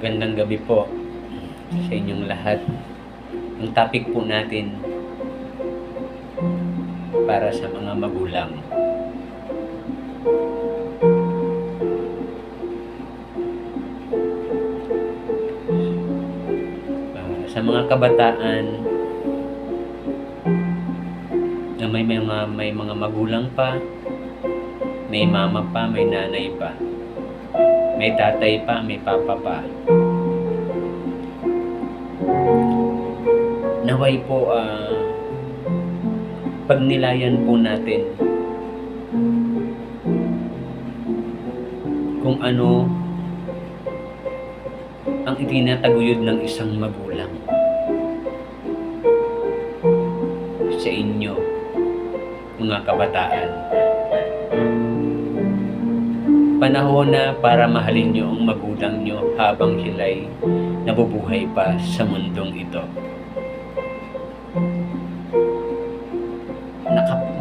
Magandang gabi po sa inyong lahat. Ang topic po natin para sa mga magulang. Sa mga kabataan na may mga magulang pa, may mama pa, may nanay pa, may tatay pa, may papa pa. Naway po pagnilayan po natin kung ano ang itinataguyod ng isang magulang sa inyo, mga kabataan. Panahon na para mahalin nyo ang magulang nyo habang sila'y nabubuhay pa sa mundong ito.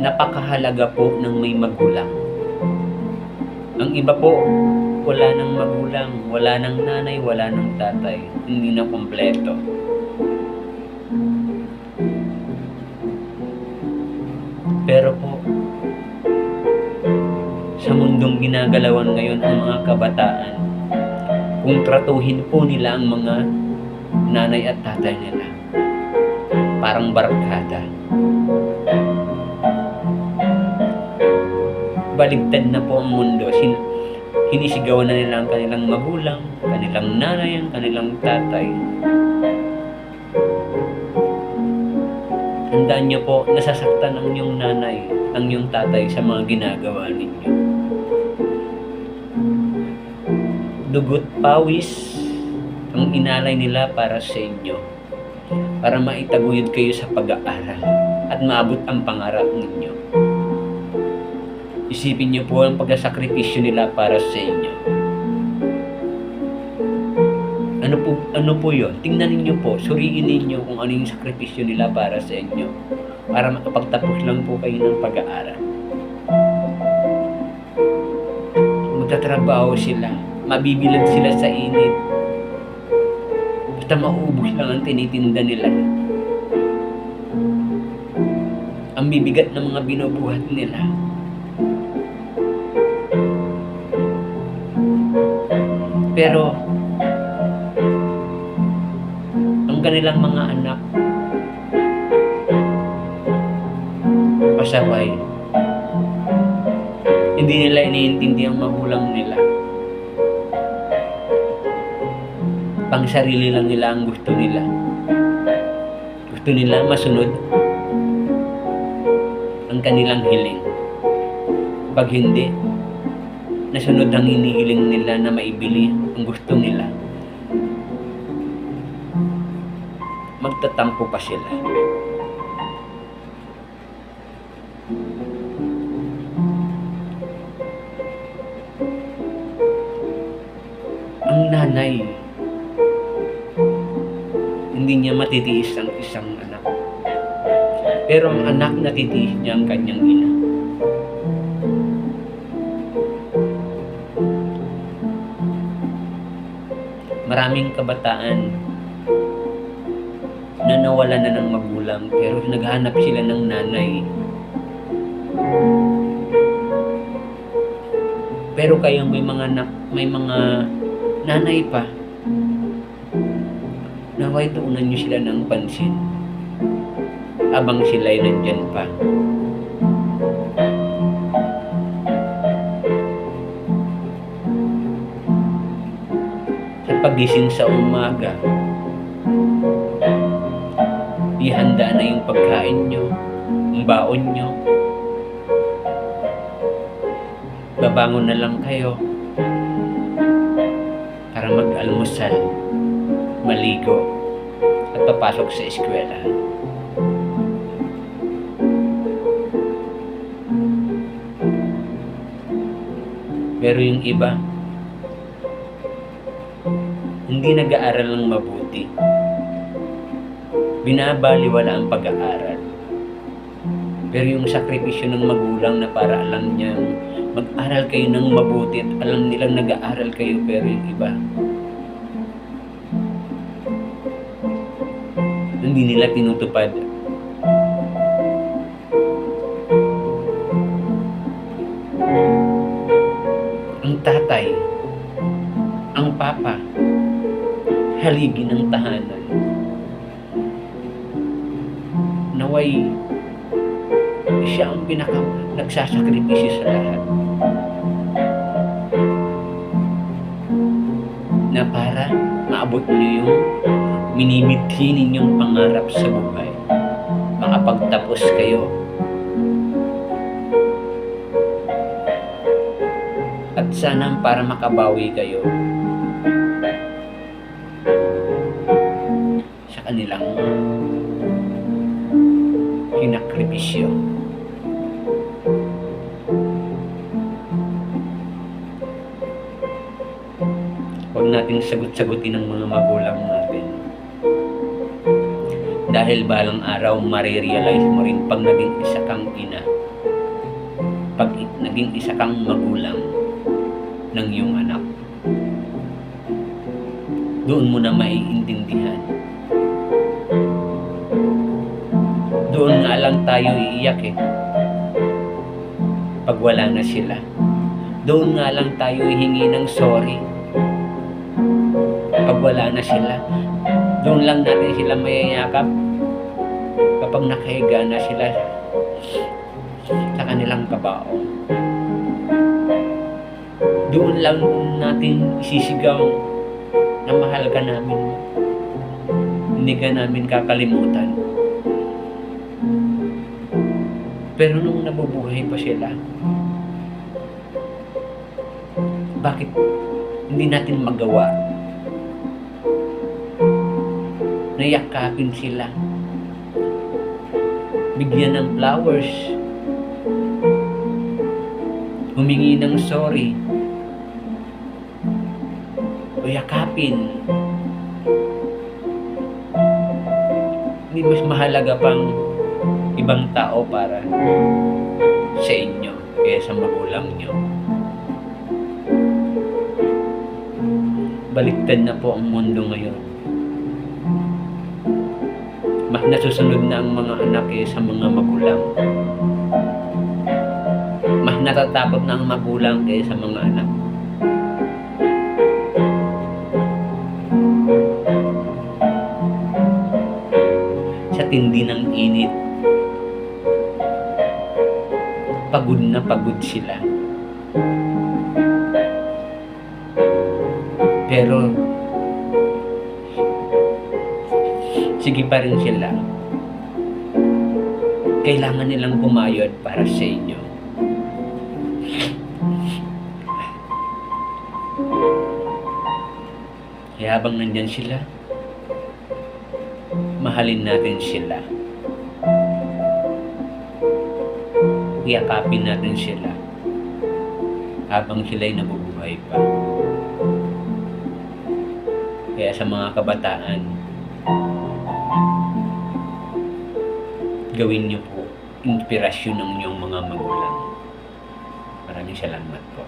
Napakahalaga po ng may magulang. Ang iba po, wala nang magulang, wala nang nanay, wala nang tatay, hindi na kompleto. Pero po, sa mundong ginagalawan ngayon ang mga kabataan, kung tratuhin po nila ang mga nanay at tatay nila, parang barkada. Baligtad na po ang mundo. Hinisigawan na nila ang kanilang magulang, kanilang nanay, ang kanilang tatay. Tandaan niyo po, nasasaktan ang iyong nanay, ang iyong tatay sa mga ginagawa ninyo. Dugot, pawis ang inalay nila para sa inyo, para maitaguyod kayo sa pag-aaral at maabot ang pangarap ninyo. Isipin niyo po ang pagkasakripisyo nila para sa inyo. Ano po yun? Tingnan niyo po, suriin niyo kung ano yung sakripisyo nila para sa inyo, para makapagtapos lang po kayo ng pag-aaral. Magtatrabaho sila, mabibilad sila sa init, basta maubos lang ang tinitinda nila. Ang bibigat ng mga binubuhat nila. Pero ang kanilang mga anak pasaway, hindi nila iniintindi ang magulang nila. Pang sarili lang nila ang gusto nila. Gusto nila masunod ang kanilang hiling. Pag hindi nasunod ang hinihiling nila na maibili ang gusto nila, magtatampo pa sila. Ang nanay, hindi niya matitiis ang isang anak. Pero ang anak, natitiis niya ang kanyang ina. Maraming kabataan na nawalan na ng magulang pero naghahanap sila ng nanay. Pero kayong may mga nanay pa, naway tuunan nyo sila ng pansin habang sila'y nandyan pa. Pagising sa umaga, ihanda na yung pagkain nyo, ang baon nyo. Babangon na lang kayo para mag-almusal, maligo, at papasok sa eskwela. Pero yung iba, hindi nag-aaral ng mabuti. Binabaliwala ang pag-aaral. Pero yung sakripisyo ng magulang na para alam niyang mag-aral kayo ng mabuti at alam nilang nag-aaral kayo, pero yung iba, hindi nila tinutupad. Ang tatay, ang papa, haligi ng tahanan. Naway siya ang nagsasakripisyo sa lahat. Na para maabot niyo yung minimithi ninyong pangarap sa buhay. Makapagtapos kayo. At sana para makabawi kayo sa kanilang hinakripisyo. Huwag nating sagot-sagutin ng mga magulang natin. Dahil balang araw, marirealize mo rin pag naging isa kang ina, pag naging isa kang magulang ng iyong anak. Doon mo na maiintindihan. Doon nga lang tayo iiyak pag wala na sila. Doon nga lang tayo hihingi ng sorry pag wala na sila. Doon lang natin sila mayayakap kapag nakahiga na sila sa kanilang kabaong. Doon lang natin isisigaw na mahal ka namin. Hindi ka namin kakalimutan. Pero nung nabubuhay pa sila, bakit hindi natin magawa na yakapin sila, bigyan ng flowers, humingi ng sorry, o yakapin? Hindi mas mahalaga pang ibang tao para sa inyo kaysa sa magulang nyo? Baliktad na po ang mundo ngayon. Mas nasusunod na ang mga anak sa mga magulang. Mas natatakot na ang magulang kaysa sa mga anak. Sa tindi ng init, pagod na pagod sila. Pero sige pa rin sila. Kailangan nilang pumayod para sa inyo. Kaya habang nandyan sila, mahalin natin sila. Yakapin natin sila habang sila'y nabubuhay pa. Kaya sa mga kabataan, gawin niyo po inspirasyon ng inyong mga magulang. Maraming salamat po.